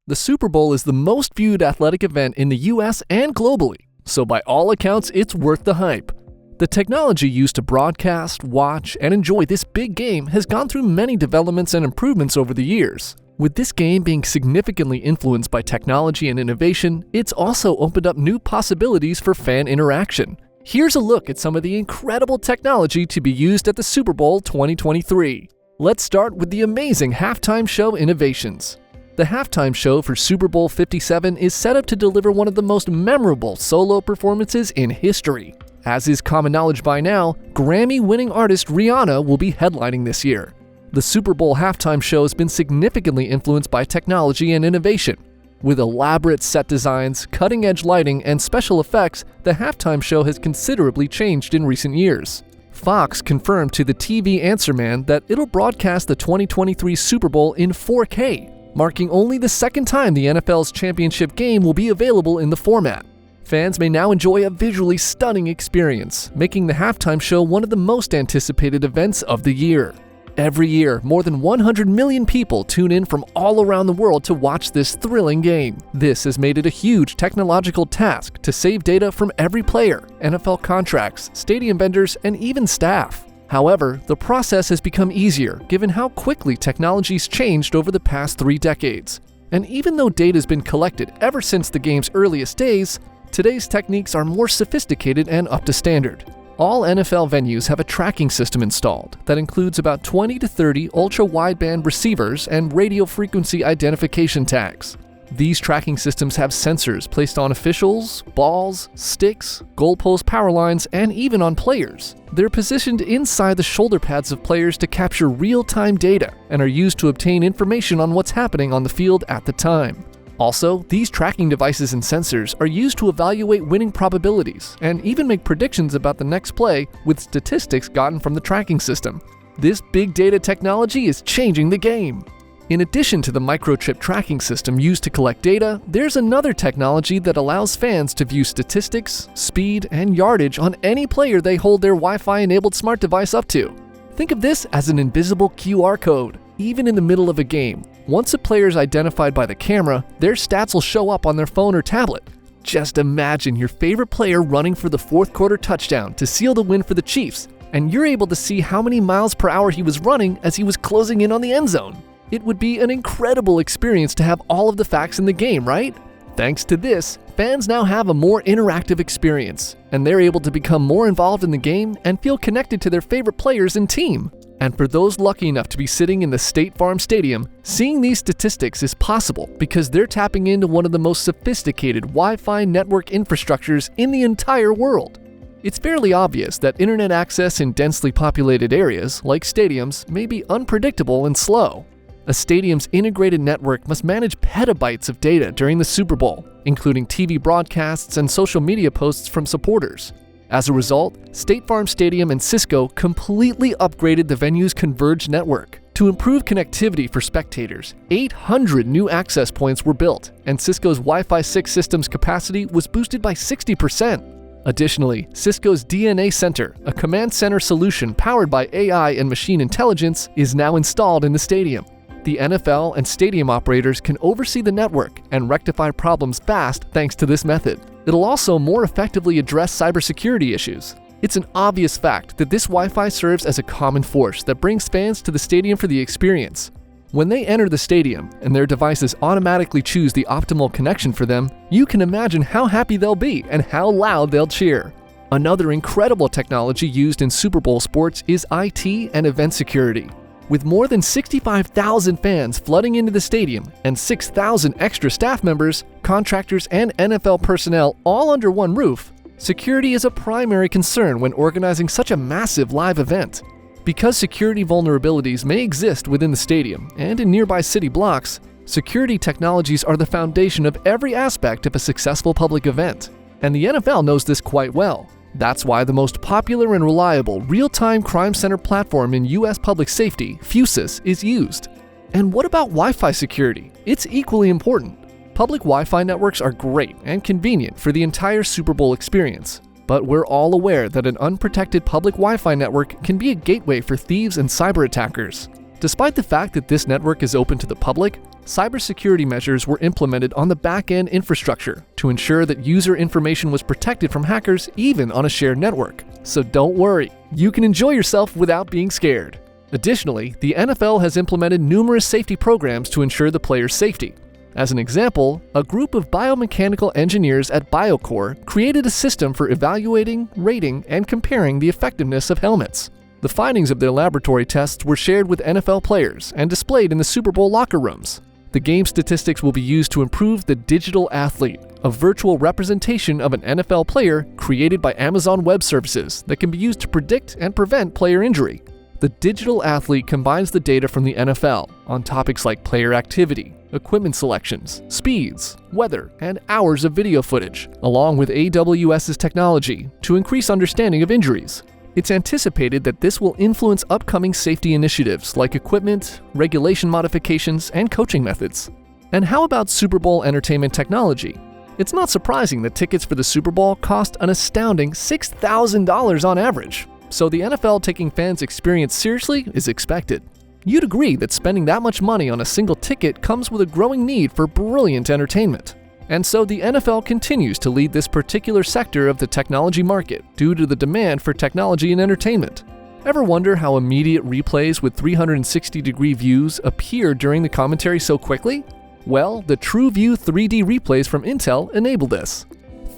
The Super Bowl is the most viewed athletic event in the US and globally, so by all accounts, it's worth the hype. The technology used to broadcast, watch, and enjoy this big game has gone through many developments and improvements over the years. With this game being significantly influenced by technology and innovation, it's also opened up new possibilities for fan interaction. Here's a look at some of the incredible technology to be used at the Super Bowl 2023. Let's start with the amazing halftime show innovations. The halftime show for Super Bowl LVII is set up to deliver one of the most memorable solo performances in history. As is common knowledge by now, Grammy-winning artist Rihanna will be headlining this year. The Super Bowl halftime show has been significantly influenced by technology and innovation. With elaborate set designs, cutting-edge lighting, and special effects, the halftime show has considerably changed in recent years. Fox confirmed to the TV Answer Man that it'll broadcast the 2023 Super Bowl in 4K, marking only the second time the NFL's championship game will be available in the format. Fans may now enjoy a visually stunning experience, making the halftime show one of the most anticipated events of the year. Every year, more than 100 million people tune in from all around the world to watch this thrilling game. This has made it a huge technological task to save data from every player, NFL contracts, stadium vendors, and even staff. However, the process has become easier given how quickly technology's changed over the past 3 decades. And even though data has been collected ever since the game's earliest days, today's techniques are more sophisticated and up to standard. All NFL venues have a tracking system installed that includes about 20 to 30 ultra-wideband receivers and radio frequency identification tags. These tracking systems have sensors placed on officials, balls, sticks, goalpost power lines, and even on players. They're positioned inside the shoulder pads of players to capture real-time data and are used to obtain information on what's happening on the field at the time. Also, these tracking devices and sensors are used to evaluate winning probabilities and even make predictions about the next play with statistics gotten from the tracking system. This big data technology is changing the game. In addition to the microchip tracking system used to collect data, there's another technology that allows fans to view statistics, speed, and yardage on any player they hold their Wi-Fi-enabled smart device up to. Think of this as an invisible QR code. Even in the middle of a game, once a player is identified by the camera, their stats will show up on their phone or tablet. Just imagine your favorite player running for the fourth quarter touchdown to seal the win for the Chiefs, and you're able to see how many miles per hour he was running as he was closing in on the end zone. It would be an incredible experience to have all of the facts in the game, right? Thanks to this, fans now have a more interactive experience, and they're able to become more involved in the game and feel connected to their favorite players and team. And for those lucky enough to be sitting in the State Farm Stadium, seeing these statistics is possible because they're tapping into one of the most sophisticated Wi-Fi network infrastructures in the entire world. It's fairly obvious that internet access in densely populated areas, like stadiums, may be unpredictable and slow. A stadium's integrated network must manage petabytes of data during the Super Bowl, including TV broadcasts and social media posts from supporters. As a result, State Farm Stadium and Cisco completely upgraded the venue's converged network. To improve connectivity for spectators, 800 new access points were built, and Cisco's Wi-Fi 6 system's capacity was boosted by 60%. Additionally, Cisco's DNA Center, a command center solution powered by AI and machine intelligence, is now installed in the stadium. The NFL and stadium operators can oversee the network and rectify problems fast thanks to this method. It'll also more effectively address cybersecurity issues. It's an obvious fact that this Wi-Fi serves as a common force that brings fans to the stadium for the experience. When they enter the stadium and their devices automatically choose the optimal connection for them, you can imagine how happy they'll be and how loud they'll cheer. Another incredible technology used in Super Bowl sports is IT and event security. With more than 65,000 fans flooding into the stadium and 6,000 extra staff members, contractors, and NFL personnel all under one roof, security is a primary concern when organizing such a massive live event. Because security vulnerabilities may exist within the stadium and in nearby city blocks, security technologies are the foundation of every aspect of a successful public event. And the NFL knows this quite well. That's why the most popular and reliable real-time crime center platform in U.S. public safety, Fusus, is used. And what about Wi-Fi security? It's equally important. Public Wi-Fi networks are great and convenient for the entire Super Bowl experience, but we're all aware that an unprotected public Wi-Fi network can be a gateway for thieves and cyber attackers. Despite the fact that this network is open to the public, cybersecurity measures were implemented on the back-end infrastructure to ensure that user information was protected from hackers even on a shared network. So don't worry, you can enjoy yourself without being scared. Additionally, the NFL has implemented numerous safety programs to ensure the player's safety. As an example, a group of biomechanical engineers at BioCore created a system for evaluating, rating, and comparing the effectiveness of helmets. The findings of their laboratory tests were shared with NFL players and displayed in the Super Bowl locker rooms. The game statistics will be used to improve the digital athlete, a virtual representation of an NFL player created by Amazon Web Services that can be used to predict and prevent player injury. The digital athlete combines the data from the NFL on topics like player activity, equipment selections, speeds, weather, and hours of video footage, along with AWS's technology to increase understanding of injuries. It's anticipated that this will influence upcoming safety initiatives like equipment, regulation modifications, and coaching methods. And how about Super Bowl entertainment technology? It's not surprising that tickets for the Super Bowl cost an astounding $6,000 on average, so the NFL taking fans' experience seriously is expected. You'd agree that spending that much money on a single ticket comes with a growing need for brilliant entertainment. And so the NFL continues to lead this particular sector of the technology market due to the demand for technology and entertainment. Ever wonder how immediate replays with 360-degree views appear during the commentary so quickly? Well, the TrueView 3D replays from Intel enable this.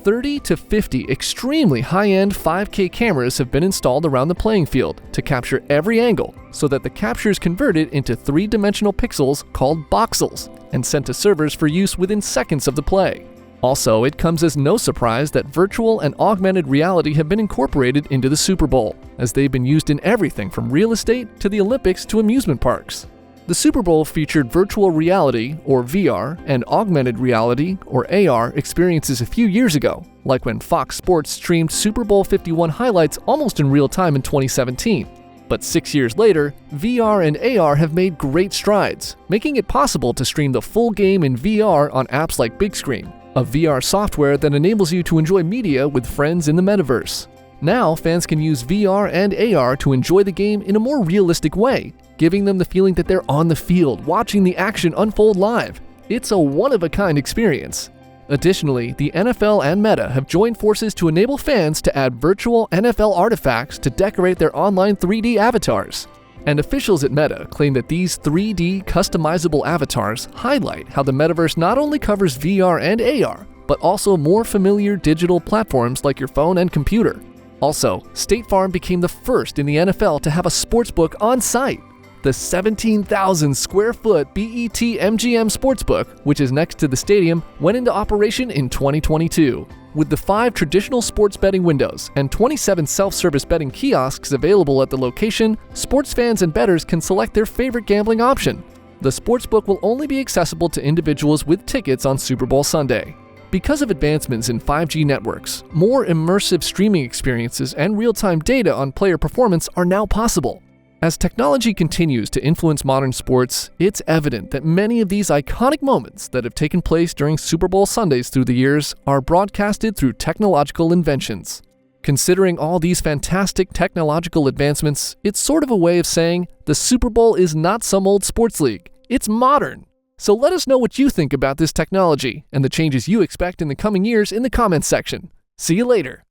30 to 50 extremely high-end 5K cameras have been installed around the playing field to capture every angle so that the capture is converted into three-dimensional pixels called voxels and sent to servers for use within seconds of the play. Also, it comes as no surprise that virtual and augmented reality have been incorporated into the Super Bowl, as they've been used in everything from real estate to the Olympics to amusement parks. The Super Bowl featured virtual reality, or VR, and augmented reality, or AR, experiences a few years ago, like when Fox Sports streamed Super Bowl 51 highlights almost in real time in 2017. But 6 years later, VR and AR have made great strides, making it possible to stream the full game in VR on apps like Big Screen, a VR software that enables you to enjoy media with friends in the metaverse. Now, fans can use VR and AR to enjoy the game in a more realistic way, giving them the feeling that they're on the field, watching the action unfold live. It's a one-of-a-kind experience. Additionally, the NFL and Meta have joined forces to enable fans to add virtual NFL artifacts to decorate their online 3D avatars. And officials at Meta claim that these 3D customizable avatars highlight how the metaverse not only covers VR and AR, but also more familiar digital platforms like your phone and computer. Also, State Farm became the first in the NFL to have a sportsbook on site. The 17,000 square foot BET MGM Sportsbook, which is next to the stadium, went into operation in 2022. With the 5 traditional sports betting windows and 27 self-service betting kiosks available at the location, sports fans and bettors can select their favorite gambling option. The sportsbook will only be accessible to individuals with tickets on Super Bowl Sunday. Because of advancements in 5G networks, more immersive streaming experiences and real-time data on player performance are now possible. As technology continues to influence modern sports, it's evident that many of these iconic moments that have taken place during Super Bowl Sundays through the years are broadcasted through technological inventions. Considering all these fantastic technological advancements, it's sort of a way of saying the Super Bowl is not some old sports league, it's modern. So let us know what you think about this technology and the changes you expect in the coming years in the comments section. See you later.